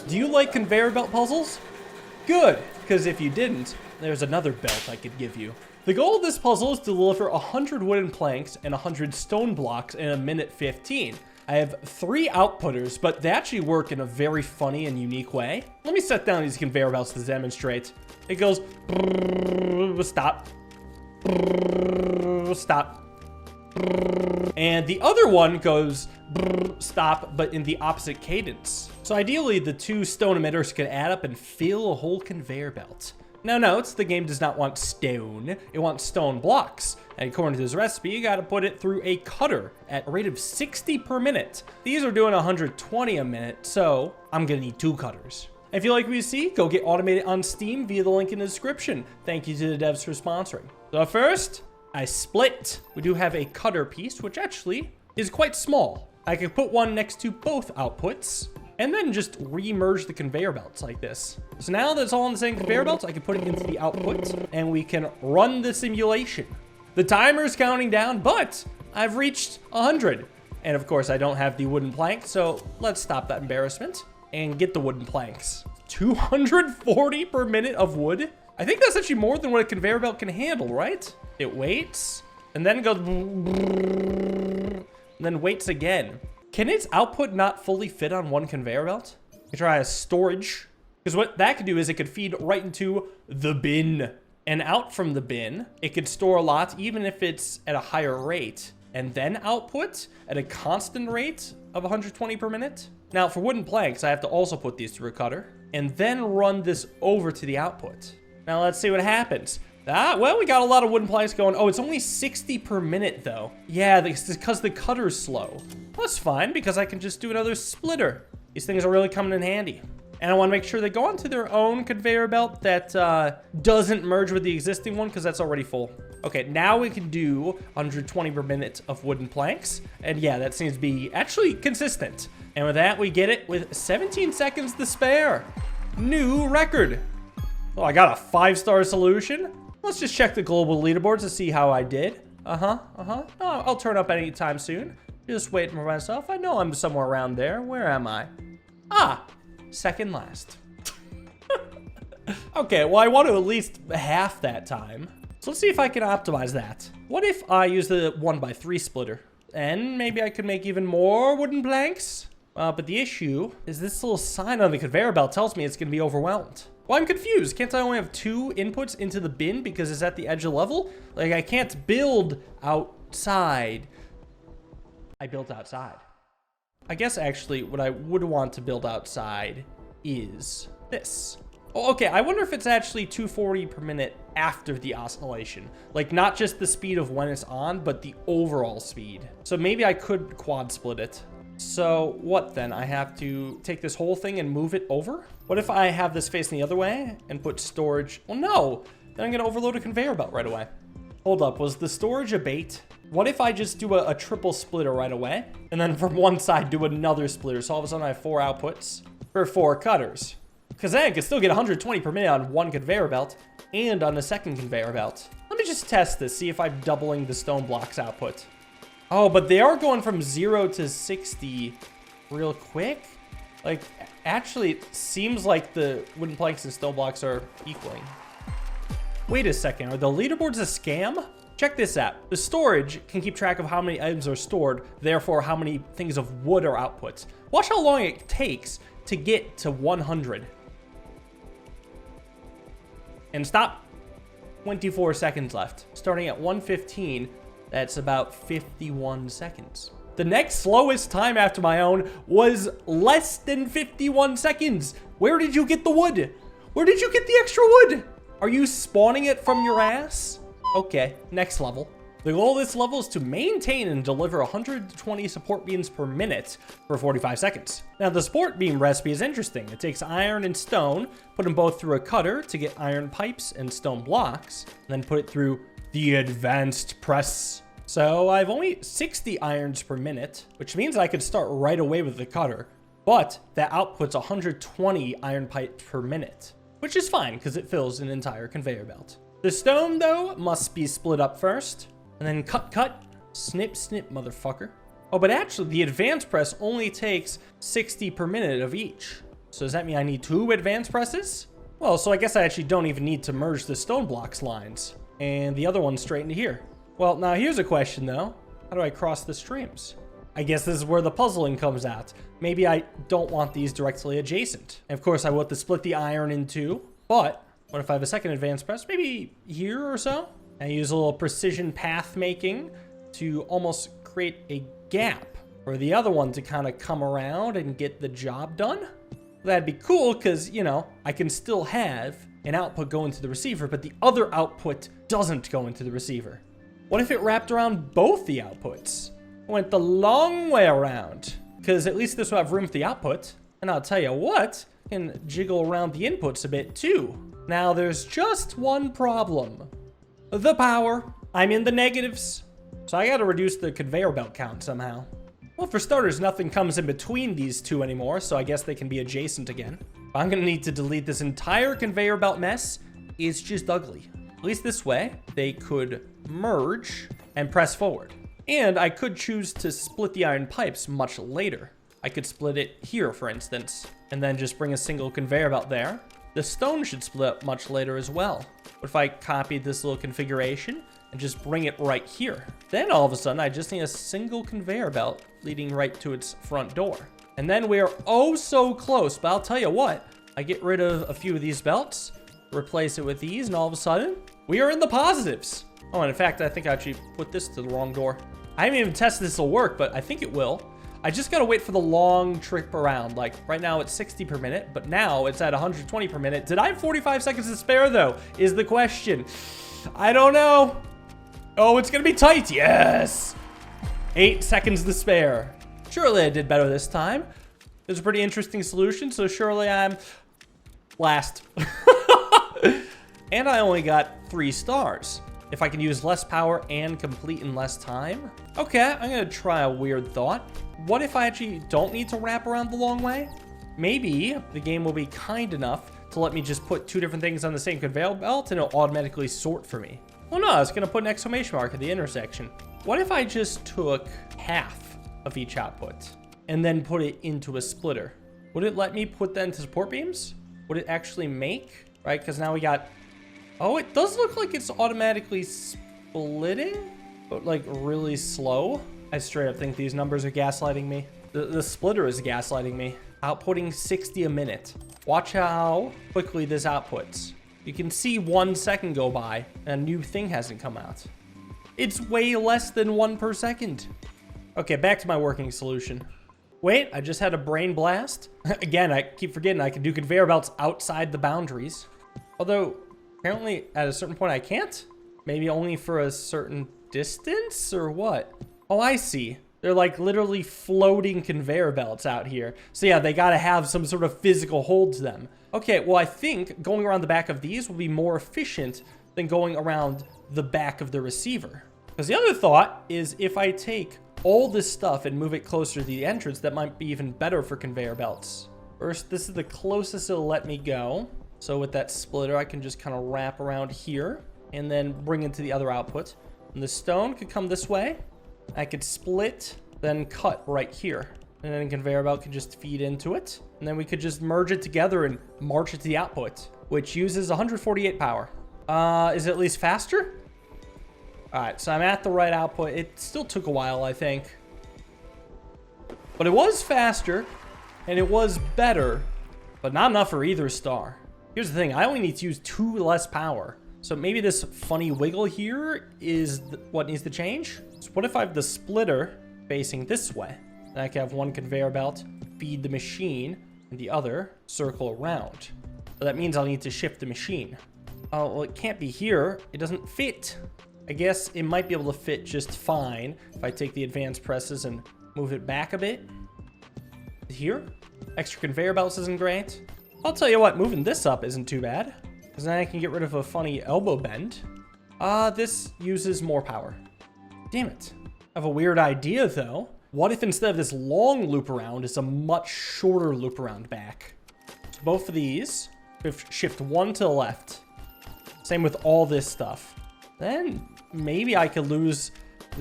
Do you like conveyor belt puzzles? Good, because if you didn't, there's another belt I could give you. The goal of this puzzle is to deliver 100 wooden planks and 100 stone blocks in a minute 15. I have 3 outputters, but they actually work in a very funny and unique way. Let me set down these conveyor belts to demonstrate. It goes, stop, stop. And the other one goes, stop, but in the opposite cadence. So ideally, the 2 stone emitters could add up and fill a whole conveyor belt. Now note, the game does not want stone, it wants stone blocks. And according to this recipe, you gotta put it through a cutter at a rate of 60 per minute. These are doing 120 a minute, so I'm gonna need 2 cutters. If you like what you see, go get Automated on Steam via the link in the description. Thank you to the devs for sponsoring. So first, I split. We do have a cutter piece, which actually is quite small. I could put one next to both outputs, and then just re-merge the conveyor belts like this. So now that it's all on the same conveyor belts, I can put it into the output, and we can run the simulation. The timer is counting down, but I've reached 100. And of course, I don't have the wooden plank, so let's stop that embarrassment and get the wooden planks. 240 per minute of wood? I think that's actually more than what a conveyor belt can handle, right? It waits, and then goes, and then waits again. Can its output not fully fit on one conveyor belt? I could try a storage, because what that could do is it could feed right into the bin. And out from the bin, it could store a lot, even if it's at a higher rate, and then output at a constant rate of 120 per minute. Now, for wooden planks, I have to also put these through a cutter, and then run this over to the output. Now, let's see what happens. Well, we got a lot of wooden planks going. Oh, it's only 60 per minute, though. Yeah, because the cutter's slow. That's fine, because I can just do another splitter. These things are really coming in handy. And I want to make sure they go onto their own conveyor belt that doesn't merge with the existing one, because that's already full. Okay, now we can do 120 per minute of wooden planks. And yeah, that seems to be actually consistent. And with that, we get it with 17 seconds to spare. New record. Oh, I got a 5-star solution. Let's just check the global leaderboards to see how I did. Oh, I'll turn up anytime soon. Just waiting for myself. I know I'm somewhere around there. Where am I? Ah, second last. Okay, well, I want to at least half that time. So let's see if I can optimize that. What if I use the 1x3 splitter? And maybe I could make even more wooden planks? But the issue is this little sign on the conveyor belt tells me it's going to be overwhelmed. Well, I'm confused. Can't I only have 2 inputs into the bin because it's at the edge of level? Like, I can't build outside. I built outside. I guess, actually, what I would want to build outside is this. Oh, okay, I wonder if it's actually 240 per minute after the oscillation. Like, not just the speed of when it's on, but the overall speed. So maybe I could quad split it. So what then? I have to take this whole thing and move it over? What if I have this facing the other way and put storage? Well, no, then I'm gonna overload a conveyor belt right away. Hold up, was the storage a bait? What if I just do a triple splitter right away? And then from one side do another splitter. So all of a sudden I have 4 outputs for 4 cutters. Because then I can still get 120 per minute on one conveyor belt and on the second conveyor belt. Let me just test this, see if I'm doubling the stone blocks output. Oh, but they are going from 0 to 60 real quick. Like, actually, it seems like the wooden planks and stone blocks are equaling. Wait a second, are the leaderboards a scam? Check this out. The storage can keep track of how many items are stored, therefore how many things of wood are outputs. Watch how long it takes to get to 100. And stop. 24 seconds left. Starting at 115. That's about 51 seconds. The next slowest time after my own was less than 51 seconds. Where did you get the wood? Where did you get the extra wood? Are you spawning it from your ass? Okay, next level. The goal of this level is to maintain and deliver 120 support beams per minute for 45 seconds. Now, the support beam recipe is interesting. It takes iron and stone, put them both through a cutter to get iron pipes and stone blocks, and then put it through the advanced press. So I have only 60 irons per minute, which means I could start right away with the cutter, but that outputs 120 iron pipes per minute, which is fine because it fills an entire conveyor belt. The stone, though, must be split up first, and then cut, snip, motherfucker. Oh, but actually the advanced press only takes 60 per minute of each. So does that mean I need 2 advanced presses? Well, so I guess I actually don't even need to merge the stone blocks lines. And the other one's straight into here. Well, now here's a question though. How do I cross the streams? I guess this is where the puzzling comes out. Maybe I don't want these directly adjacent. And of course, I want to split the iron in 2. But what if I have a second advanced press? Maybe here or so? I use a little precision path making to almost create a gap for the other one to kind of come around and get the job done. That'd be cool because, you know, I can still have an output go into the receiver, but the other output doesn't go into the receiver. What if it wrapped around both the outputs? Went the long way around, because at least this will have room for the output. And I'll tell you what, can jiggle around the inputs a bit too. Now there's just one problem. The power. I'm in the negatives. So I gotta reduce the conveyor belt count somehow. Well, for starters, nothing comes in between these 2 anymore, so I guess they can be adjacent again. I'm gonna need to delete this entire conveyor belt mess. It's just ugly. At least this way, they could merge and press forward. And I could choose to split the iron pipes much later. I could split it here, for instance, and then just bring a single conveyor belt there. The stone should split up much later as well. What if I copied this little configuration and just bring it right here? Then all of a sudden, I just need a single conveyor belt leading right to its front door. And then we're oh so close, but I'll tell you what, I get rid of a few of these belts, replace it with these, and all of a sudden, we are in the positives. Oh, and in fact, I think I actually put this to the wrong door. I haven't even tested this will work, but I think it will. I just gotta wait for the long trip around. Like right now it's 60 per minute, but now it's at 120 per minute. Did I have 45 seconds to spare though, is the question. I don't know. Oh, it's gonna be tight, yes. 8 seconds to spare. Surely I did better this time. It was a pretty interesting solution, so surely I'm last. And I only got 3 stars. If I can use less power and complete in less time. Okay, I'm gonna try a weird thought. What if I actually don't need to wrap around the long way? Maybe the game will be kind enough to let me just put 2 different things on the same conveyor belt and it'll automatically sort for me. Well, no, I was gonna put an exclamation mark at the intersection. What if I just took half of each output and then put it into a splitter? Would it let me put that into support beams? Would it actually make, right? Because now we got, oh, it does look like it's automatically splitting, but like really slow. I straight up think these numbers are gaslighting me. The splitter is gaslighting me. Outputting 60 a minute. Watch how quickly this outputs. You can see 1 second go by and a new thing hasn't come out. It's way less than 1 per second. Okay, back to my working solution. Wait, I just had a brain blast. Again, I keep forgetting I can do conveyor belts outside the boundaries. Although, apparently at a certain point I can't. Maybe only for a certain distance or what? Oh, I see. They're like literally floating conveyor belts out here. So yeah, they gotta have some sort of physical hold to them. Okay, well I think going around the back of these will be more efficient than going around the back of the receiver. Because the other thought is if I take all this stuff and move it closer to the entrance, that might be even better for conveyor belts. First, this is the closest it'll let me go. So with that splitter, I can just kind of wrap around here and then bring it to the other output. And the stone could come this way. I could split, then cut right here. And then a conveyor belt could just feed into it. And then we could just merge it together and march it to the output, which uses 148 power. Is it at least faster? All right, so I'm at the right output. It still took a while, I think. But it was faster, and it was better, but not enough for either star. Here's the thing, I only need to use 2 less power. So maybe this funny wiggle here is what needs to change. So what if I have the splitter facing this way? Then I can have 1 conveyor belt feed the machine and the other circle around. So that means I'll need to shift the machine. Oh, well, it can't be here. It doesn't fit. I guess it might be able to fit just fine if I take the advanced presses and move it back a bit. Here, extra conveyor belts isn't great. I'll tell you what, moving this up isn't too bad, because then I can get rid of a funny elbow bend. This uses more power. Damn it. I have a weird idea though. What if instead of this long loop around, it's a much shorter loop around back? So both of these, shift 1 to the left. Same with all this stuff. Then maybe I could lose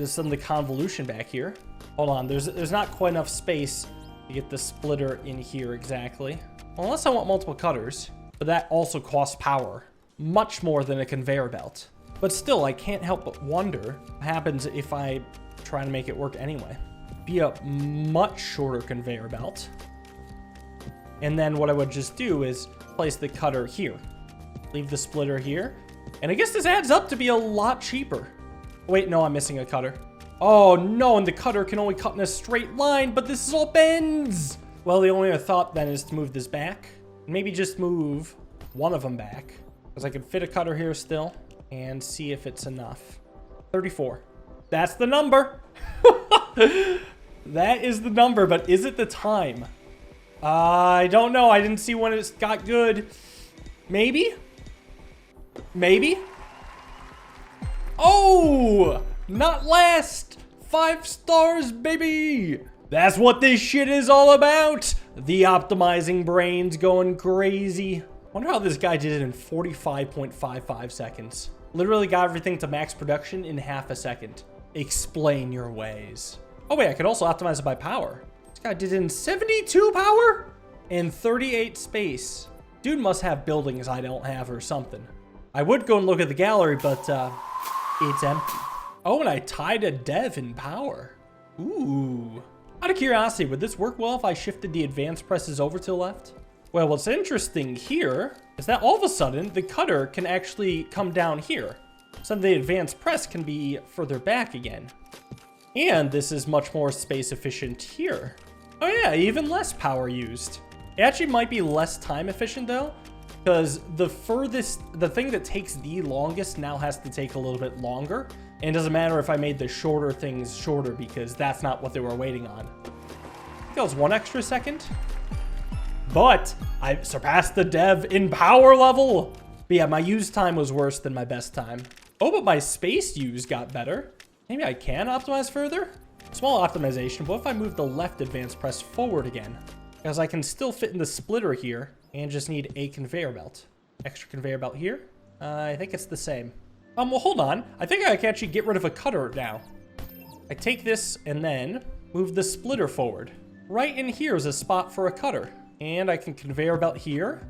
some of the convolution back here. Hold on, there's not quite enough space to get the splitter in here exactly. Unless I want multiple cutters, but that also costs power. Much more than a conveyor belt. But still, I can't help but wonder what happens if I try to make it work anyway. Be a much shorter conveyor belt. And then what I would just do is place the cutter here. Leave the splitter here. And I guess this adds up to be a lot cheaper. Wait, no, I'm missing a cutter. Oh no, and the cutter can only cut in a straight line, but this is all bends. Well, the only other thought then is to move this back. Maybe just move one of them back. Because I can fit a cutter here still. And see if it's enough. 34. That's the number. That is the number, but is it the time? I don't know. I didn't see when it got good. Maybe? Maybe? Oh! Not last! 5 stars, baby! That's what this shit is all about! The optimizing brains going crazy. Wonder how this guy did it in 45.55 seconds. Literally got everything to max production in half a second. Explain your ways. Oh wait, I could also optimize it by power. This guy did it in 72 power and 38 space. Dude must have buildings I don't have or something. I would go and look at the gallery, but it's empty. Oh, and I tied a dev in power. Ooh. Out of curiosity, would this work well if I shifted the advanced presses over to the left? Well, what's interesting here is that all of a sudden the cutter can actually come down here. So the advanced press can be further back again. And this is much more space efficient here. Oh yeah, even less power used. It actually might be less time efficient though, because the thing that takes the longest now has to take a little bit longer. And it doesn't matter if I made the shorter things shorter because that's not what they were waiting on. I think that was 1 extra second. But I surpassed the dev in power level. But yeah, my use time was worse than my best time. Oh, but my space use got better. Maybe I can optimize further? Small optimization. What if I move the left advanced press forward again? Because I can still fit in the splitter here and just need a conveyor belt. Extra conveyor belt here. I think it's the same. Well, hold on. I think I can actually get rid of a cutter now. I take this and then move the splitter forward. Right in here is a spot for a cutter. And I can conveyor belt here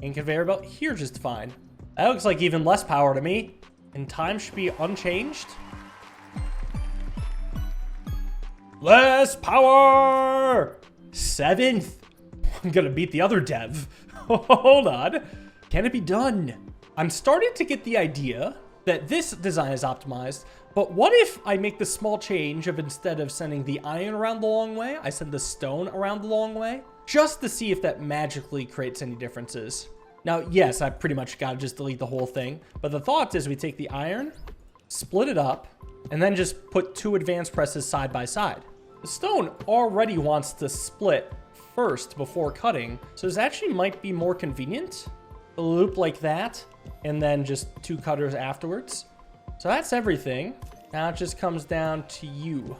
and conveyor belt here just fine. That looks like even less power to me. And time should be unchanged. Less power! 7th. I'm gonna beat the other dev. Hold on. Can it be done? I'm starting to get the idea that this design is optimized, but what if I make the small change of instead of sending the iron around the long way, I send the stone around the long way, just to see if that magically creates any differences. Now, yes, I pretty much gotta just delete the whole thing, but the thought is we take the iron, split it up, and then just put 2 advanced presses side by side. The stone already wants to split first before cutting, so this actually might be more convenient. A loop like that, and then just 2 cutters afterwards. So that's everything. Now it just comes down to you.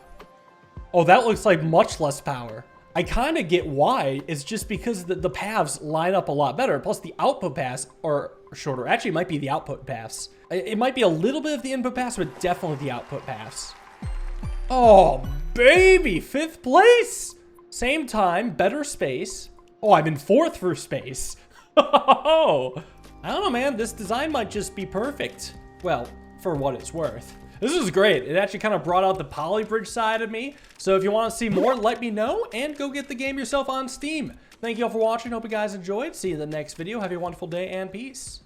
Oh, that looks like much less power. I kind of get why. It's just because the paths line up a lot better. Plus the output paths are shorter. Actually, it might be the output paths. It might be a little bit of the input paths, but definitely the output paths. Oh, baby, 5th place. Same time, better space. Oh, I'm in 4th for space. Oh, I don't know, man. This design might just be perfect. Well, for what it's worth. This is great. It actually kind of brought out the polybridge side of me. So if you want to see more, let me know and go get the game yourself on Steam. Thank you all for watching. Hope you guys enjoyed. See you in the next video. Have a wonderful day and peace.